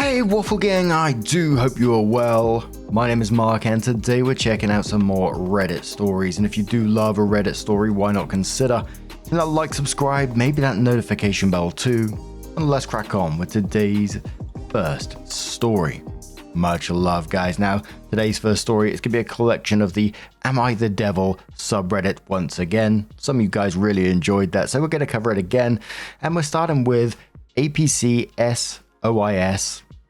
Hey Waffle Gang, I do hope you are well. My name is Mark and today we're checking out some more Reddit stories, and if you do love a Reddit story, why not consider hitting that like, subscribe, maybe that notification bell too, and let's crack on with today's first story. Much love guys. Now today's first story is going to be a collection of the Am I the Devil subreddit once again. Some of you guys really enjoyed that, so we're going to cover it again, and we're starting with apcsois.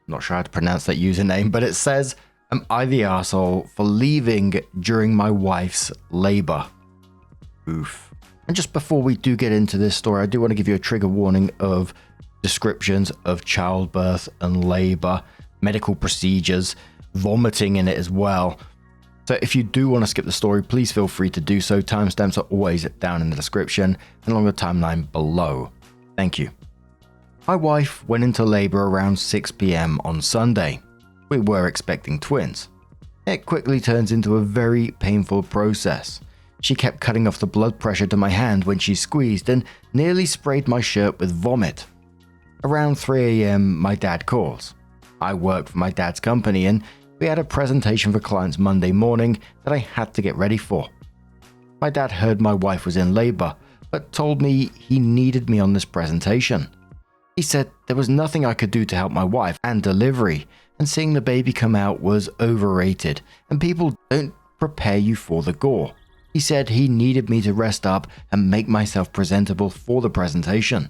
Not sure how to pronounce that username, but it says, "Am I the arsehole for leaving during my wife's labor?" Oof. And just before we do get into this story, I do want to give you a trigger warning of descriptions of childbirth and labor, medical procedures, vomiting in it as well. So if you do want to skip the story, please feel free to do so. Timestamps are always down in the description and along the timeline below. Thank you. My wife went into labor around 6 p.m. on Sunday. We were expecting twins. It quickly turns into a very painful process. She kept cutting off the blood pressure to my hand when she squeezed and nearly sprayed my shirt with vomit. Around 3 a.m. my dad calls. I worked for my dad's company and we had a presentation for clients Monday morning that I had to get ready for. My dad heard my wife was in labor, but told me he needed me on this presentation. He said there was nothing I could do to help my wife and delivery, and seeing the baby come out was overrated, and people don't prepare you for the gore. He said he needed me to rest up and make myself presentable for the presentation.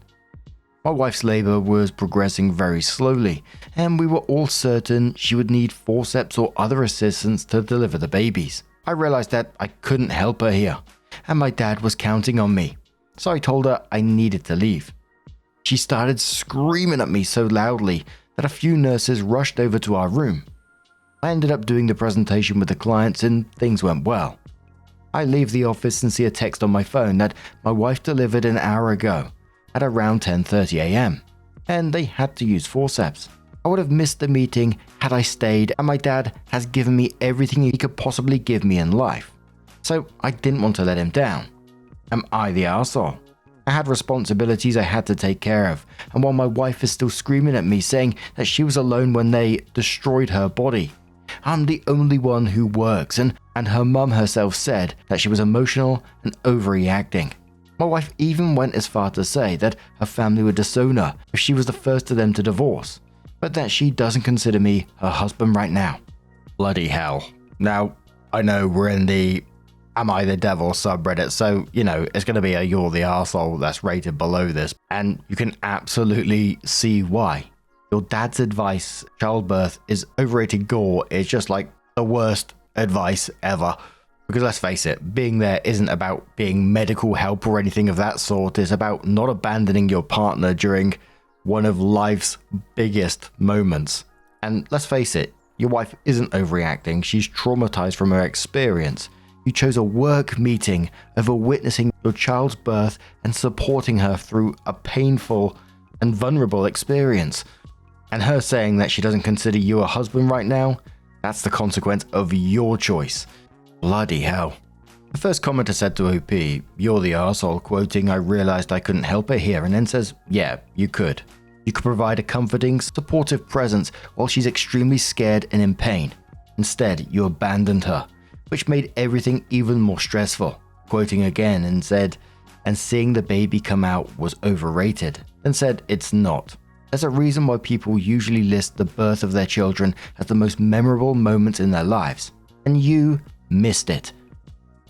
My wife's labor was progressing very slowly, and we were all certain she would need forceps or other assistance to deliver the babies. I realized that I couldn't help her here, and my dad was counting on me, so I told her I needed to leave. She started screaming at me so loudly that a few nurses rushed over to our room. I ended up doing the presentation with the clients and things went well. I leave the office and see a text on my phone that my wife delivered an hour ago at around 10:30 a.m. and they had to use forceps. I would have missed the meeting had I stayed, and my dad has given me everything he could possibly give me in life. So I didn't want to let him down. Am I the arsehole? I had responsibilities I had to take care of, and while my wife is still screaming at me saying that she was alone when they destroyed her body, I'm the only one who works, and her mum herself said that she was emotional and overreacting. My wife even went as far to say that her family would disown her if she was the first of them to divorce, but that she doesn't consider me her husband right now. Bloody hell. Now, I know we're in the Am I the Devil subreddit, so, it's going to be a You're the Arsehole that's rated below this, and you can absolutely see why. Your dad's advice, childbirth, is overrated gore. It's just like the worst advice ever. Because let's face it, being there isn't about being medical help or anything of that sort. It's about not abandoning your partner during one of life's biggest moments. And let's face it, your wife isn't overreacting. She's traumatized from her experience. You chose a work meeting over witnessing your child's birth and supporting her through a painful and vulnerable experience. And her saying that she doesn't consider you a husband right now, that's the consequence of your choice. Bloody hell. The first commenter said to OP, "You're the arsehole," quoting, "I realized I couldn't help her here," and then says, "Yeah, you could. You could provide a comforting, supportive presence while she's extremely scared and in pain. Instead, you abandoned her, which made everything even more stressful," quoting again and said, "And seeing the baby come out was overrated," then said, "It's not. There's a reason why people usually list the birth of their children as the most memorable moments in their lives, and you missed it."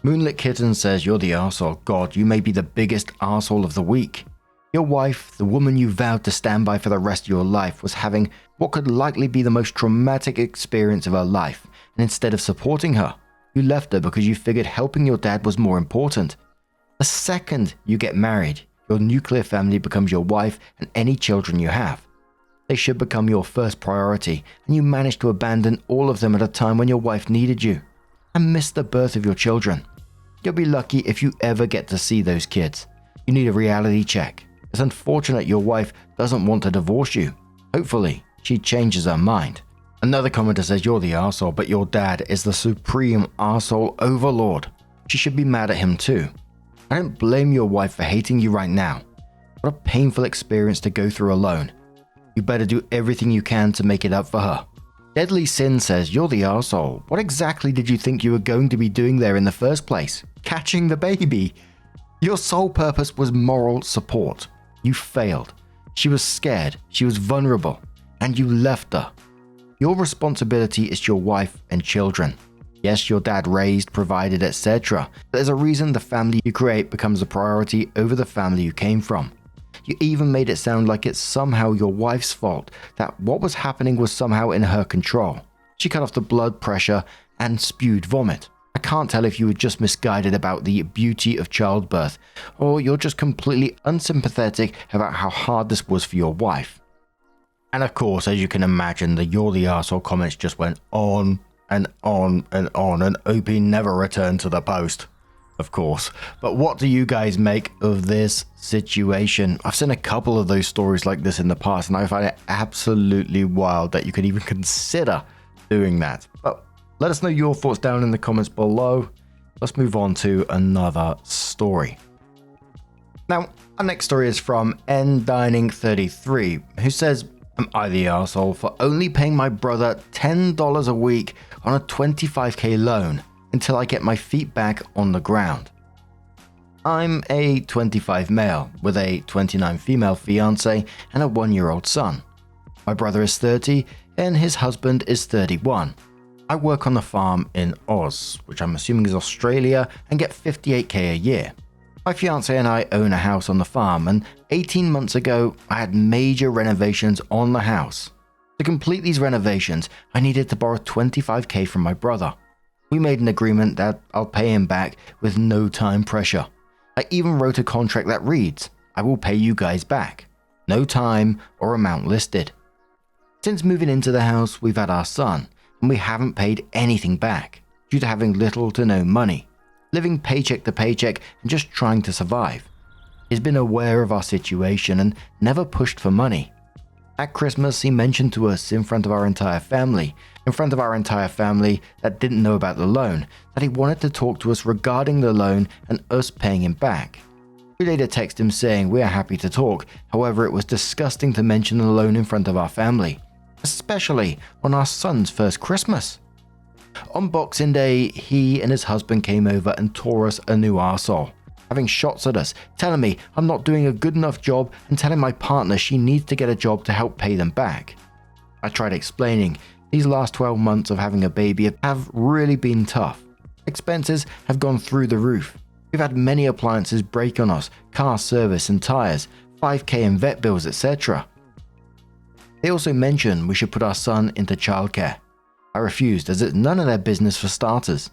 Moonlit Kitten says, "You're the arsehole. God, you may be the biggest arsehole of the week. Your wife, the woman you vowed to stand by for the rest of your life, was having what could likely be the most traumatic experience of her life, and instead of supporting her, you left her because you figured helping your dad was more important. The second you get married, your nuclear family becomes your wife and any children you have. They should become your first priority, and you managed to abandon all of them at a time when your wife needed you, and missed the birth of your children. You'll be lucky if you ever get to see those kids. You need a reality check. It's unfortunate your wife doesn't want to divorce you. Hopefully, she changes her mind." Another commenter says, "You're the arsehole, but your dad is the supreme arsehole overlord. She should be mad at him too. I don't blame your wife for hating you right now. What a painful experience to go through alone. You better do everything you can to make it up for her. Deadly Sin says, you're the arsehole. What exactly did you think you were going to be doing there in the first place? Catching the baby. Your sole purpose was moral support. You failed. She was scared, she was vulnerable, and you left her. Your responsibility is to your wife and children. Yes, your dad raised, provided, etc. But there's a reason the family you create becomes a priority over the family you came from. You even made it sound like it's somehow your wife's fault, that what was happening was somehow in her control. She cut off the blood pressure and spewed vomit. I can't tell if you were just misguided about the beauty of childbirth, or you're just completely unsympathetic about how hard this was for your wife. And of course, as you can imagine, the you're the arsehole comments just went on and on and on, and OP never returned to the post. Of course. But what do you guys make of this situation? I've seen a couple of those stories like this in the past, and I find it absolutely wild that you could even consider doing that. But let us know your thoughts down in the comments below. Let's move on to another story. Now, our next story is from NDining33, who says, am I the arsehole for only paying my brother $10 a week on a $25K loan until I get my feet back on the ground? I'm a 25 male with a 29 female fiance and a 1-year-old son. My brother is 30 and his husband is 31. I work on the farm in Oz, which I'm assuming is Australia, and get $58K a year. My fiance and I own a house on the farm, and 18 months ago, I had major renovations on the house. To complete these renovations, I needed to borrow $25K from my brother. We made an agreement that I'll pay him back with no time pressure. I even wrote a contract that reads, I will pay you guys back. No time or amount listed. Since moving into the house, we've had our son, and we haven't paid anything back, due to having little to no money, living paycheck to paycheck and just trying to survive. He's been aware of our situation and never pushed for money. At Christmas, he mentioned to us in front of our entire family that didn't know about the loan, that he wanted to talk to us regarding the loan and us paying him back. We later texted him saying we are happy to talk, however it was disgusting to mention the loan in front of our family, especially on our son's first Christmas. On Boxing Day, he and his husband came over and tore us a new arsehole, having shots at us, telling me I'm not doing a good enough job and telling my partner she needs to get a job to help pay them back. I tried explaining, these last 12 months of having a baby have really been tough. Expenses have gone through the roof. We've had many appliances break on us, car service and tires, $5K in vet bills, etc. They also mentioned we should put our son into childcare. I refused, as it's none of their business for starters.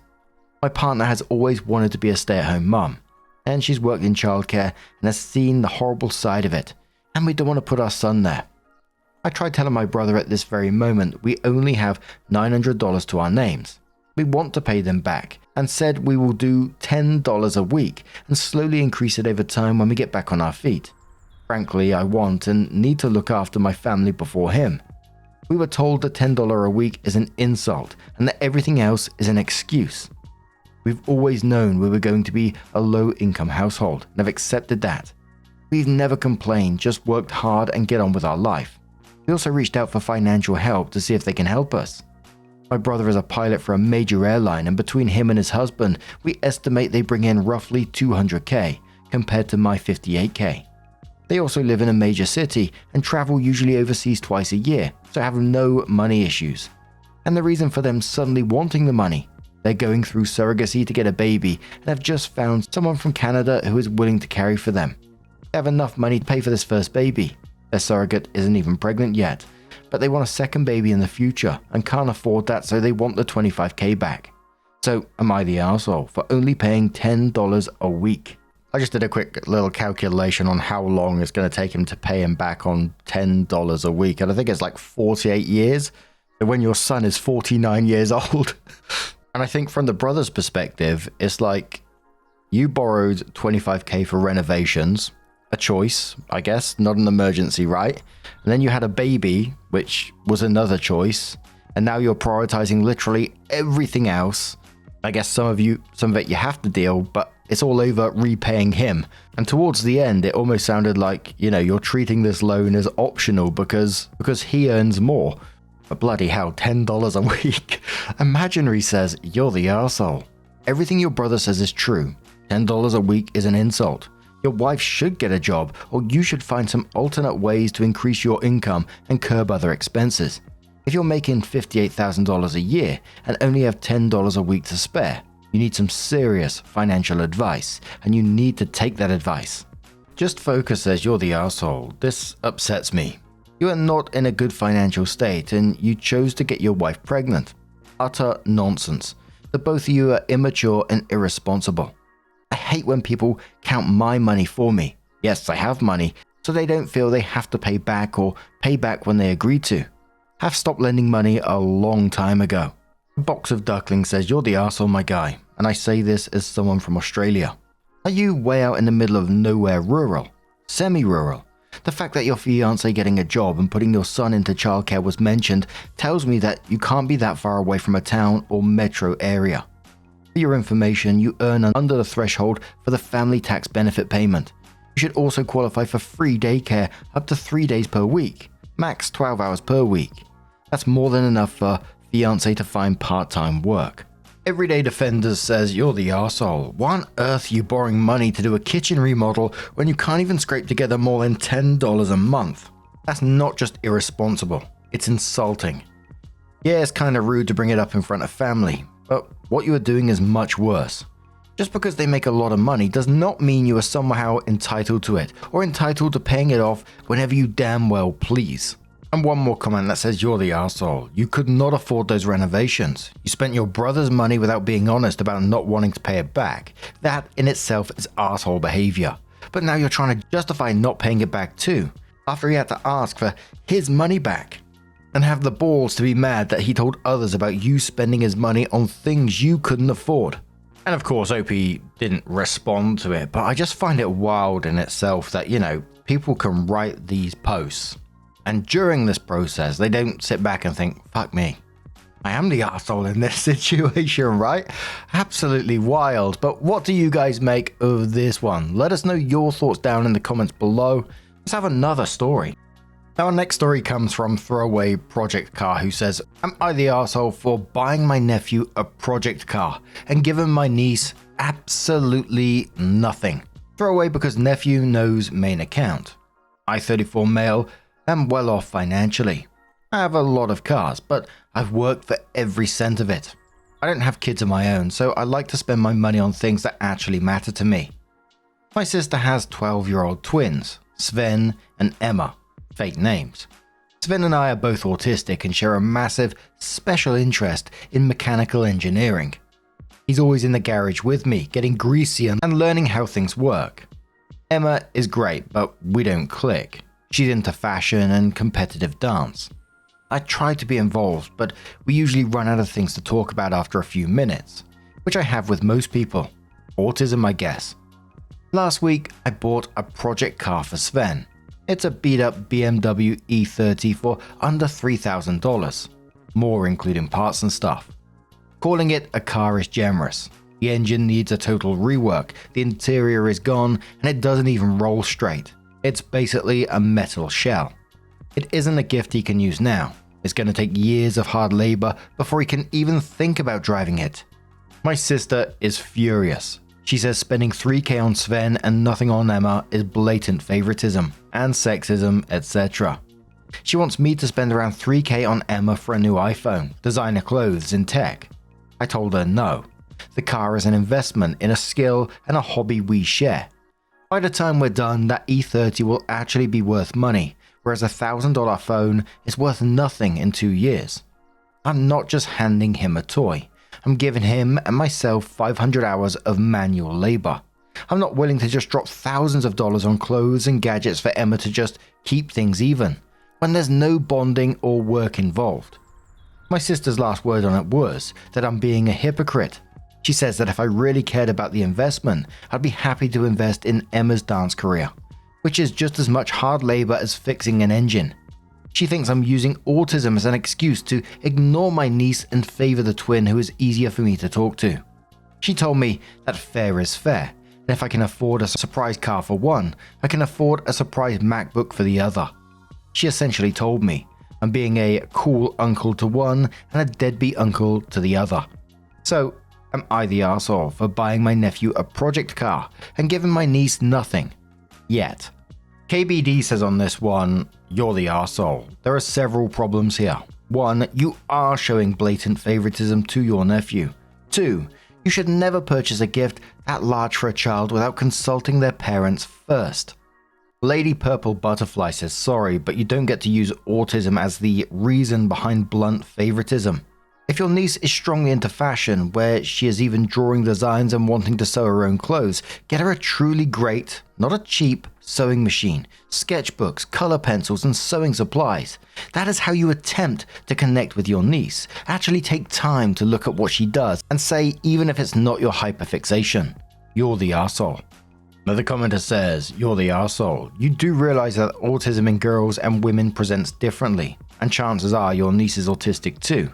My partner has always wanted to be a stay-at-home mum, and she's worked in childcare and has seen the horrible side of it, and we don't want to put our son there. I tried telling my brother at this very moment we only have $900 to our names. We want to pay them back, and said we will do $10 a week and slowly increase it over time when we get back on our feet. Frankly, I want and need to look after my family before him. We were told that $10 a week is an insult and that everything else is an excuse. We've always known we were going to be a low-income household and have accepted that. We've never complained, just worked hard and get on with our life. We also reached out for financial help to see if they can help us. My brother is a pilot for a major airline, and between him and his husband, we estimate they bring in roughly $200K compared to my $58K. They also live in a major city and travel usually overseas twice a year, so have no money issues. And the reason for them suddenly wanting the money, they're going through surrogacy to get a baby and have just found someone from Canada who is willing to carry for them. They have enough money to pay for this first baby. Their surrogate isn't even pregnant yet, but they want a second baby in the future and can't afford that, so they want the $25K back. So am I the arsehole for only paying $10 a week? I just did a quick little calculation on how long it's going to take him to pay him back on $10 a week, and I think it's like 48 years. So when your son is 49 years old. And I think from the brother's perspective, it's like you borrowed $25K for renovations, a choice, I guess, not an emergency, right? And then you had a baby, which was another choice. And now you're prioritizing literally everything else I guess some of it you have to deal, but it's all over repaying him. And towards the end, it almost sounded like, you're treating this loan as optional because he earns more. But bloody hell, $10 a week. Imaginary says, you're the arsehole. Everything your brother says is true. $10 a week is an insult. Your wife should get a job, or you should find some alternate ways to increase your income and curb other expenses. If you're making $58,000 a year and only have $10 a week to spare, you need some serious financial advice, and you need to take that advice. Just Focus says you're the arsehole. This upsets me. You are not in a good financial state and you chose to get your wife pregnant. Utter nonsense. The both of you are immature and irresponsible. I hate when people count my money for me. Yes, I have money, so they don't feel they have to pay back or pay back when they agree to. Have stopped lending money a long time ago. Box of Ducklings says you're the arsehole, my guy, and I say this as someone from Australia. Are you way out in the middle of nowhere rural? Semi-rural? The fact that your fiancé getting a job and putting your son into childcare was mentioned tells me that you can't be that far away from a town or metro area. For your information, you earn under the threshold for the family tax benefit payment. You should also qualify for free daycare up to 3 days per week, max 12 hours per week. That's more than enough for fiancé to find part-time work. Everyday Defenders says you're the arsehole. Why on earth are you borrowing money to do a kitchen remodel when you can't even scrape together more than $10 a month? That's not just irresponsible, it's insulting. Yeah, it's kind of rude to bring it up in front of family, but what you are doing is much worse. Just because they make a lot of money does not mean you are somehow entitled to it, or entitled to paying it off whenever you damn well please. And one more comment that says you're the arsehole. You could not afford those renovations. You spent your brother's money without being honest about not wanting to pay it back. That in itself is arsehole behavior. But now you're trying to justify not paying it back too, after he had to ask for his money back. And have the balls to be mad that he told others about you spending his money on things you couldn't afford. And of course, OP didn't respond to it, but I just find it wild in itself that, people can write these posts. And during this process, they don't sit back and think, fuck me, I am the arsehole in this situation, right? Absolutely wild. But what do you guys make of this one? Let us know your thoughts down in the comments below. Let's have another story. Now, our next story comes from Throwaway Project Car, who says, am I the arsehole for buying my nephew a project car and giving my niece absolutely nothing? Throwaway because nephew knows main account. I, 34 male, am well off financially. I have a lot of cars, but I've worked for every cent of it. I don't have kids of my own, so I like to spend my money on things that actually matter to me. My sister has 12-year-old twins, Sven and Emma, fake names. Sven and I are both autistic and share a massive special interest in mechanical engineering. He's always in the garage with me, getting greasy and learning how things work. Emma is great, but we don't click. She's into fashion and competitive dance. I try to be involved, but we usually run out of things to talk about after a few minutes, which I have with most people. Autism, I guess. Last week, I bought a project car for Sven. It's a beat-up BMW E30 for under $3,000, more including parts and stuff. Calling it a car is generous. The engine needs a total rework, the interior is gone, and it doesn't even roll straight. It's basically a metal shell. It isn't a gift he can use now. It's going to take years of hard labor before he can even think about driving it. My sister is furious. She says spending $3,000 on Sven and nothing on Emma is blatant favoritism and sexism, etc. She wants me to spend around $3,000 on Emma for a new iPhone, designer clothes, and tech. I told her no. The car is an investment in a skill and a hobby we share. By the time we're done, that E30 will actually be worth money, whereas a $1,000 phone is worth nothing in 2 years. I'm not just handing him a toy. I'm giving him and myself 500 hours of manual labor. I'm not willing to just drop thousands of dollars on clothes and gadgets for Emma to just keep things even, when there's no bonding or work involved. My sister's last word on it was that I'm being a hypocrite. She says that if I really cared about the investment, I'd be happy to invest in Emma's dance career, which is just as much hard labor as fixing an engine. She thinks I'm using autism as an excuse to ignore my niece and favor the twin who is easier for me to talk to. She told me that fair is fair, and if I can afford a surprise car for one, I can afford a surprise MacBook for the other. She essentially told me I'm being a cool uncle to one and a deadbeat uncle to the other. So, am I the arsehole for buying my nephew a project car and giving my niece nothing? Yet. KBD says on this one, you're the arsehole. There are several problems here. 1. You are showing blatant favoritism to your nephew. 2. You should never purchase a gift that large for a child without consulting their parents first. Lady Purple Butterfly says sorry, but you don't get to use autism as the reason behind blunt favoritism. If your niece is strongly into fashion, where she is even drawing designs and wanting to sew her own clothes, get her a truly great, not a cheap, sewing machine, sketchbooks, color pencils, and sewing supplies. That is how you attempt to connect with your niece. Actually take time to look at what she does and say, even if it's not your hyperfixation, you're the arsehole. Another commenter says, you're the arsehole. You do realize that autism in girls and women presents differently, and chances are your niece is autistic too.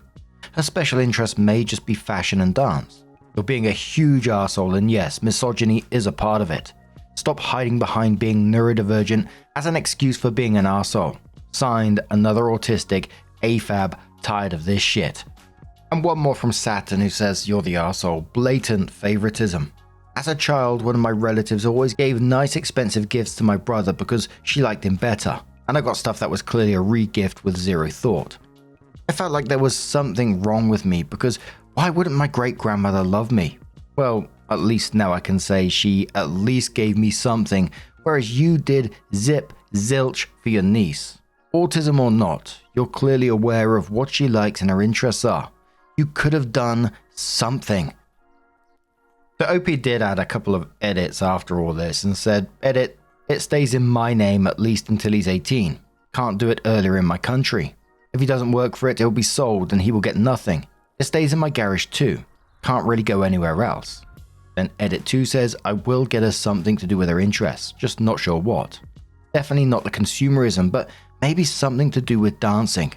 Her special interest may just be fashion and dance. You're being a huge arsehole, and yes, misogyny is a part of it. Stop hiding behind being neurodivergent as an excuse for being an arsehole. Signed, another autistic, AFAB, tired of this shit. And one more from Saturn who says, you're the arsehole, blatant favoritism. As a child, one of my relatives always gave nice expensive gifts to my brother because she liked him better, and I got stuff that was clearly a re-gift with zero thought. I felt like there was something wrong with me because why wouldn't my great-grandmother love me? Well, at least now I can say she at least gave me something, whereas you did zip zilch for your niece. Autism or not, you're clearly aware of what she likes and her interests are. You could have done something. The OP did add a couple of edits after all this and said, edit, it stays in my name at least until he's 18. Can't do it earlier in my country. If he doesn't work for it, it'll be sold and he will get nothing. It stays in my garage too. Can't really go anywhere else. Then edit 2 says, I will get her something to do with her interests, just not sure what. Definitely not the consumerism, but maybe something to do with dancing.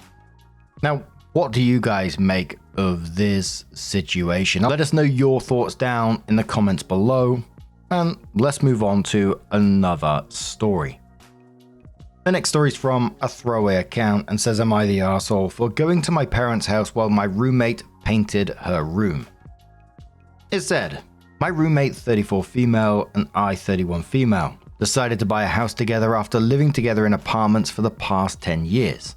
Now, what do you guys make of this situation? Let us know your thoughts down in the comments below, and let's move on to another story. The next story is from a throwaway account and says, am I the arsehole for going to my parents' house while my roommate painted her room? It said, my roommate 34 female and I 31 female decided to buy a house together after living together in apartments for the past 10 years.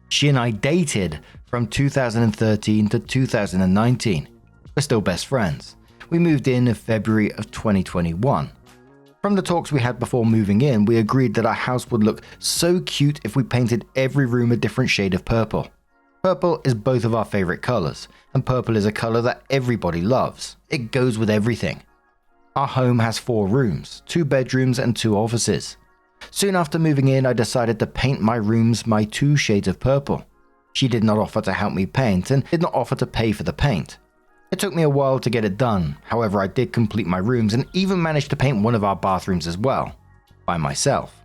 She and I dated from 2013 to 2019. We're still best friends. We moved in February of 2021. From the talks we had before moving in, we agreed that our house would look so cute if we painted every room a different shade of purple. Purple is both of our favorite colors, and purple is a color that everybody loves. It goes with everything. Our home has 4 rooms, 2 bedrooms and 2 offices. Soon after moving in, I decided to paint my rooms my 2 shades of purple. She did not offer to help me paint and did not offer to pay for the paint. It took me a while to get it done, however I did complete my rooms and even managed to paint one of our bathrooms as well, by myself.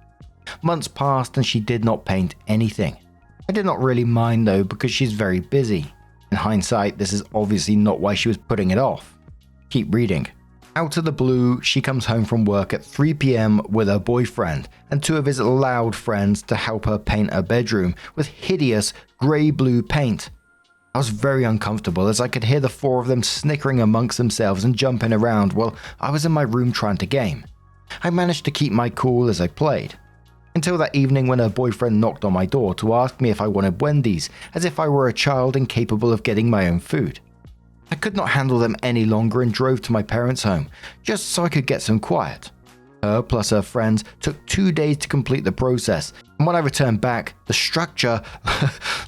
Months passed and she did not paint anything. I did not really mind though because she's very busy. In hindsight, this is obviously not why she was putting it off. Keep reading. Out of the blue, she comes home from work at 3 PM with her boyfriend and 2 of his loud friends to help her paint her bedroom with hideous grey-blue paint. I was very uncomfortable as I could hear the 4 of them snickering amongst themselves and jumping around while I was in my room trying to game. I managed to keep my cool as I played. Until that evening when her boyfriend knocked on my door to ask me if I wanted Wendy's, as if I were a child incapable of getting my own food. I could not handle them any longer and drove to my parents' home, just so I could get some quiet. Her plus her friends took 2 days to complete the process, and when I returned back, the structure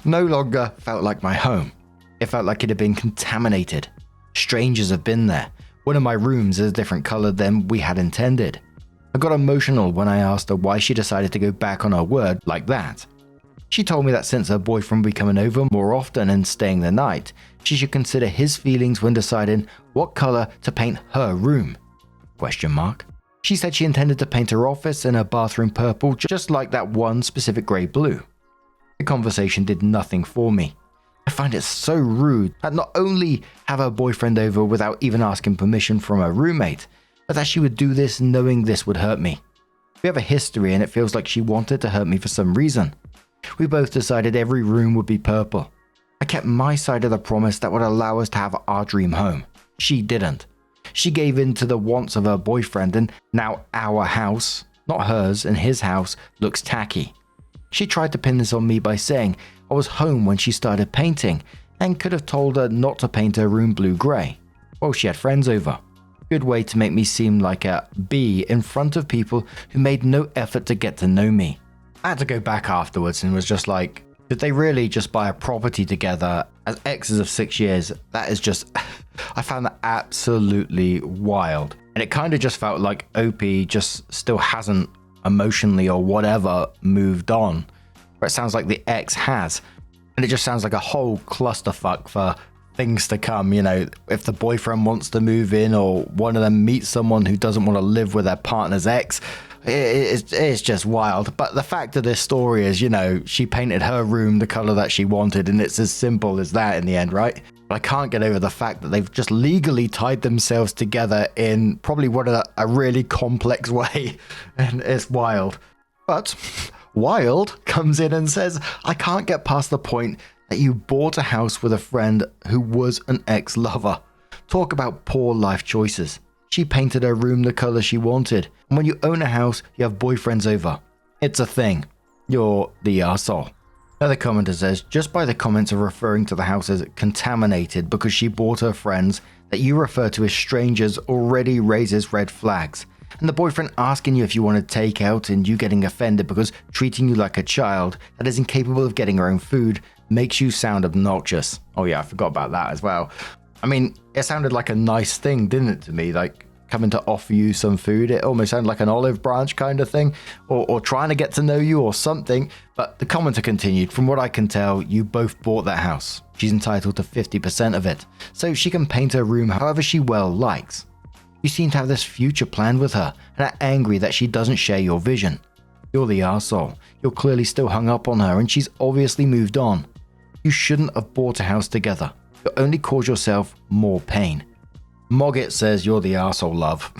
no longer felt like my home. It felt like it had been contaminated. Strangers have been there. One of my rooms is a different color than we had intended. I got emotional when I asked her why she decided to go back on her word like that. She told me that since her boyfriend would be coming over more often and staying the night, she should consider his feelings when deciding what color to paint her room. ? She said she intended to paint her office and her bathroom purple just like that one specific grey blue. The conversation did nothing for me. I find it so rude that not only have her boyfriend over without even asking permission from her roommate, but that she would do this knowing this would hurt me. We have a history and it feels like she wanted to hurt me for some reason. We both decided every room would be purple. I kept my side of the promise that would allow us to have our dream home. She didn't. She gave in to the wants of her boyfriend, and now our house, not hers and his house, looks tacky. She tried to pin this on me by saying I was home when she started painting and could have told her not to paint her room blue-grey. Well, she had friends over. Good way to make me seem like a B in front of people who made no effort to get to know me. I had to go back afterwards and was just like, did they really just buy a property together as exes of 6 years? That is just, I found that absolutely wild. And it kind of just felt like OP just still hasn't emotionally or whatever moved on. But it sounds like the ex has. And it just sounds like a whole clusterfuck for things to come. You know, if the boyfriend wants to move in or one of them meets someone who doesn't want to live with their partner's ex, it's just wild. But the fact of this story is, you know, she painted her room the color that she wanted, and it's as simple as that in the end, right? But I can't get over the fact that they've just legally tied themselves together in probably what a really complex way, and it's wild. But Wild comes in and says, I can't get past the point that you bought a house with a friend who was an ex-lover. Talk about poor life choices. She painted her room the color she wanted. And when you own a house, you have boyfriends over. It's a thing. You're the arsehole. Another commenter says, just by the comments of referring to the house as contaminated because she bought her friends that you refer to as strangers already raises red flags. And the boyfriend asking you if you want to take out and you getting offended because treating you like a child that is incapable of getting her own food makes you sound obnoxious. Oh yeah, I forgot about that as well. I mean, it sounded like a nice thing, didn't it, to me? Like coming to offer you some food. It almost sounded like an olive branch kind of thing, or trying to get to know you or something. But the commenter continued, from what I can tell, you both bought that house. She's entitled to 50% of it, so she can paint her room however she well likes. You seem to have this future planned with her, and are angry that she doesn't share your vision. You're the arsehole. You're clearly still hung up on her, and she's obviously moved on. You shouldn't have bought a house together. You'll only cause yourself more pain. Moggett says you're the arsehole, love.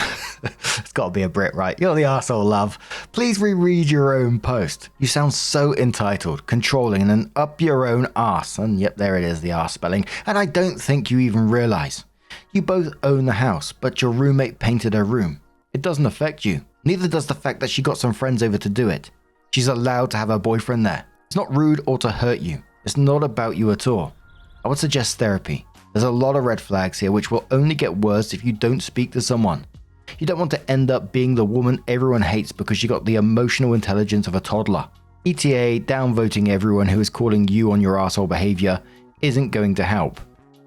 It's got to be a Brit, right? You're the arsehole, love. Please reread your own post. You sound so entitled, controlling, and an up your own arse. And yep, there it is, the arse spelling. And I don't think you even realize. You both own the house, but your roommate painted her room. It doesn't affect you. Neither does the fact that she got some friends over to do it. She's allowed to have her boyfriend there. It's not rude or to hurt you. It's not about you at all. I would suggest therapy. There's a lot of red flags here which will only get worse if you don't speak to someone. You don't want to end up being the woman everyone hates because you got the emotional intelligence of a toddler. ETA downvoting everyone who is calling you on your arsehole behavior isn't going to help.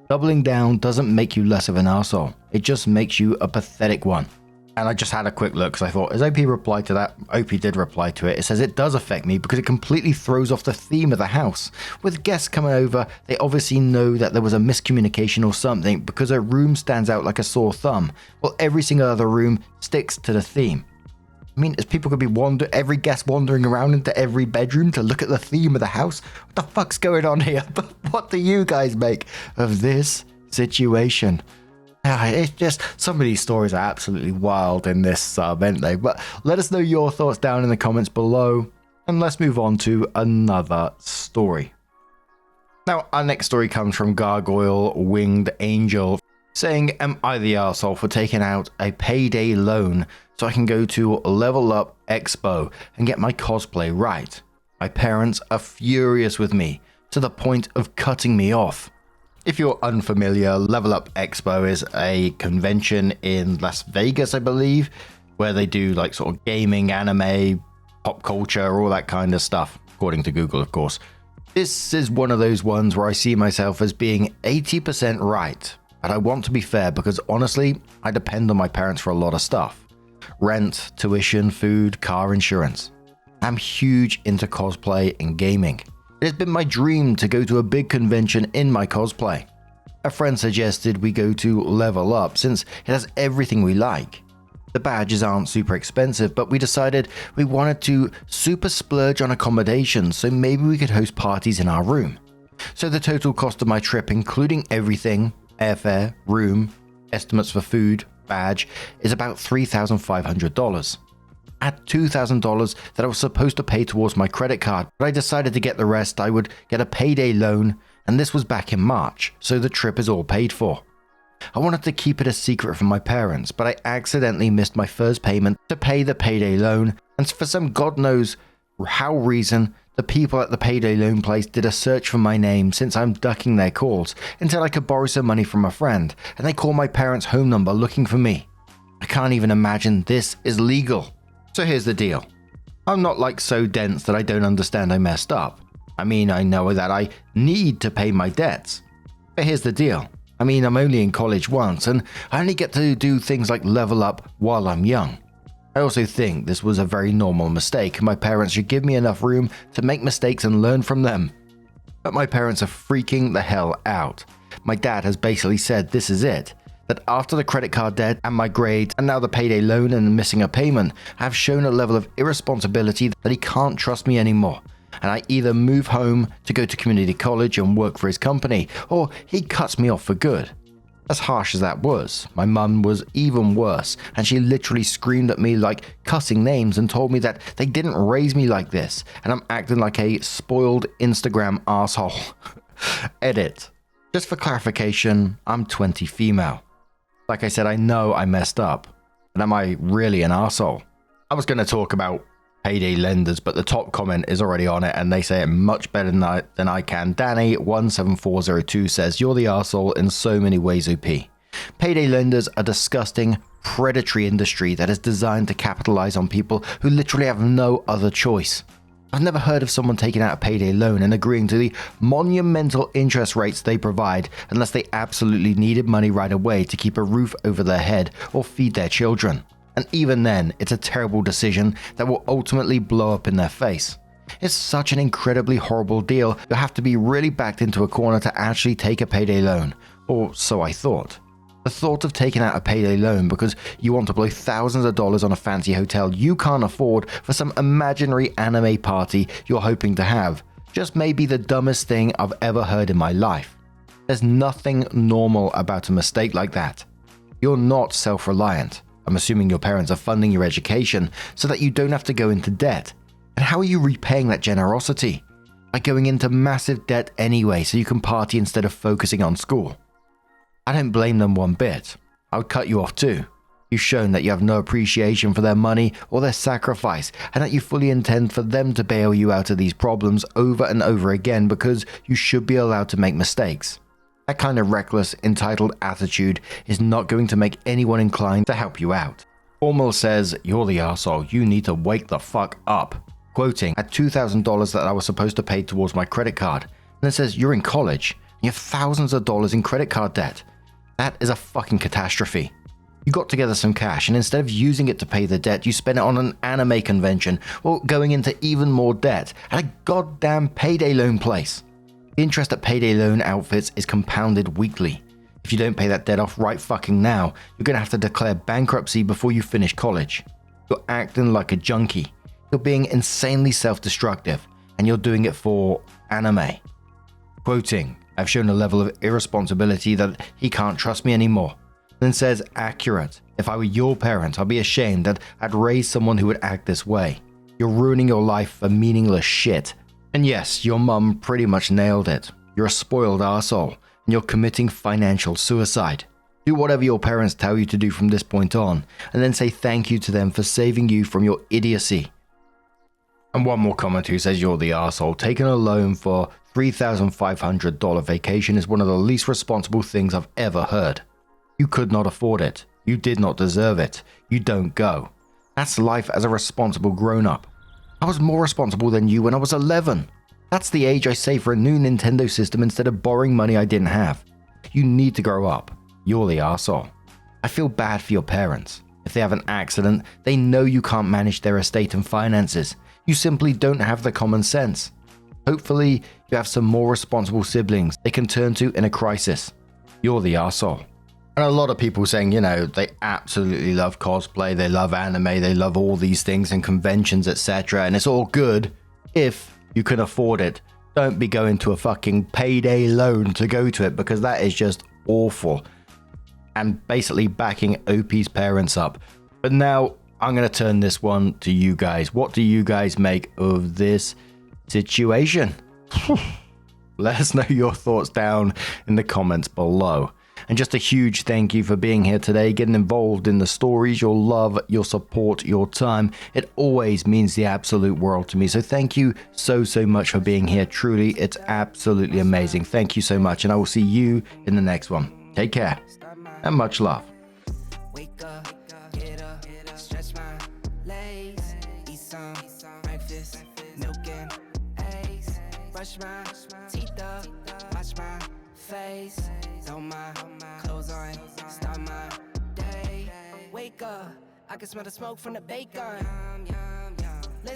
Doubling down doesn't make you less of an arsehole. It just makes you a pathetic one. And I just had a quick look because I thought, as OP replied to that, OP did reply to it. It says it does affect me because it completely throws off the theme of the house. With guests coming over, they obviously know that there was a miscommunication or something because a room stands out like a sore thumb, while every single other room sticks to the theme. I mean, as people could be every guest wandering around into every bedroom to look at the theme of the house. What the fuck's going on here? But what do you guys make of this situation? It's just, some of these stories are absolutely wild in this sub, aren't they? But let us know your thoughts down in the comments below, and let's move on to another story. Now, our next story comes from gargoylewingedangel, saying, am I the arsehole for taking out a payday loan so I can go to Level Up Expo and get my cosplay right? My parents are furious with me to the point of cutting me off. If you're unfamiliar, Level Up Expo is a convention in Las Vegas, I believe, where they do like sort of gaming, anime, pop culture, all that kind of stuff, according to Google, of course. This is one of those ones where I see myself as being 80% right, but I want to be fair because honestly, I depend on my parents for a lot of stuff. Rent, tuition, food, car insurance. I'm huge into cosplay and gaming. It has been my dream to go to a big convention in my cosplay. A friend suggested we go to Level Up since it has everything we like. The badges aren't super expensive, but we decided we wanted to super splurge on accommodations, so maybe we could host parties in our room. So the total cost of my trip, including everything, airfare, room, estimates for food, badge, is about $3,500. I had $2,000 that I was supposed to pay towards my credit card, but I decided to get the rest. I would get a payday loan, and this was back in March, so the trip is all paid for. I wanted to keep it a secret from my parents, but I accidentally missed my first payment to pay the payday loan, and for some god knows how reason, the people at the payday loan place did a search for my name since I'm ducking their calls until I could borrow some money from a friend, and they called my parents' home number looking for me. I can't even imagine this is legal. So here's the deal. I'm not like so dense that I don't understand I messed up. I mean, I know that I need to pay my debts. But here's the deal. I mean, I'm only in college once, and I only get to do things like level up while I'm young. I also think this was a very normal mistake, and my parents should give me enough room to make mistakes and learn from them. But my parents are freaking the hell out. My dad has basically said this is it. That after the credit card debt and my grades and now the payday loan and missing a payment, I have shown a level of irresponsibility that he can't trust me anymore. And I either move home to go to community college and work for his company, or he cuts me off for good. As harsh as that was, my mum was even worse, and she literally screamed at me like cussing names and told me that they didn't raise me like this, and I'm acting like a spoiled Instagram asshole. Edit. Just for clarification, I'm 20 female. Like I said, I know I messed up, but am I really an arsehole? I was going to talk about payday lenders, but the top comment is already on it, and they say it much better than I can. Danny17402 says, "You're the arsehole in so many ways, OP. Payday lenders are disgusting, predatory industry that is designed to capitalize on people who literally have no other choice. I've never heard of someone taking out a payday loan and agreeing to the monumental interest rates they provide unless they absolutely needed money right away to keep a roof over their head or feed their children. And even then, it's a terrible decision that will ultimately blow up in their face. It's such an incredibly horrible deal, you'll have to be really backed into a corner to actually take a payday loan, or so I thought. The thought of taking out a payday loan because you want to blow thousands of dollars on a fancy hotel you can't afford for some imaginary anime party you're hoping to have just may be the dumbest thing I've ever heard in my life. There's nothing normal about a mistake like that. You're not self-reliant. I'm assuming your parents are funding your education so that you don't have to go into debt. And how are you repaying that generosity? By going into massive debt anyway so you can party instead of focusing on school. I don't blame them one bit. I would cut you off too. You've shown that you have no appreciation for their money or their sacrifice, and that you fully intend for them to bail you out of these problems over and over again because you should be allowed to make mistakes. That kind of reckless, entitled attitude is not going to make anyone inclined to help you out. Formal says, "You're the arsehole, you need to wake the fuck up." Quoting, "At $2,000 that I was supposed to pay towards my credit card." And it says, "You're in college, and you have thousands of dollars in credit card debt. That is a fucking catastrophe. You got together some cash, and instead of using it to pay the debt, you spent it on an anime convention, or going into even more debt at a goddamn payday loan place. The interest at payday loan outfits is compounded weekly. If you don't pay that debt off right fucking now, you're gonna have to declare bankruptcy before you finish college. You're acting like a junkie. You're being insanely self-destructive, and you're doing it for anime." Quoting, "I've shown a level of irresponsibility that he can't trust me anymore." Then says, "Accurate. If I were your parent, I'd be ashamed that I'd raise someone who would act this way. You're ruining your life for meaningless shit." And yes, your mum pretty much nailed it. You're a spoiled arsehole, and you're committing financial suicide. Do whatever your parents tell you to do from this point on, and then say thank you to them for saving you from your idiocy. And one more comment who says, "You're the arsehole. Taking a loan for $3,500 vacation is one of the least responsible things I've ever heard. You could not afford it. You did not deserve it. You don't go. That's life as a responsible grown-up. I was more responsible than you when I was 11. That's the age I saved for a new Nintendo system instead of borrowing money I didn't have. You need to grow up. You're the arsehole. I feel bad for your parents. If they have an accident, they know you can't manage their estate and finances. You simply don't have the common sense. Hopefully, you have some more responsible siblings they can turn to in a crisis. You're the arsehole." And a lot of people saying, they absolutely love cosplay, they love anime, they love all these things and conventions, etc. And it's all good if you can afford it. don't be going to a fucking payday loan to go to it, because that is just awful. And basically backing OP's parents up. But now I'm going to turn this one to you guys. What do you guys make of this situation? Let us know your thoughts down in the comments below. And just a huge thank you for being here today, getting involved in the stories, your love, your support, your time. It always means the absolute world to me. So thank you so much for being here. Truly, it's absolutely amazing. Thank you so much. And I will see you in the next one. Take care and much love. Wake up, get up, stretch my legs, eat some breakfast, milk and eggs, brush my teeth up, wash my face, throw my clothes on, start my day. Wake up, I can smell the smoke from the bacon.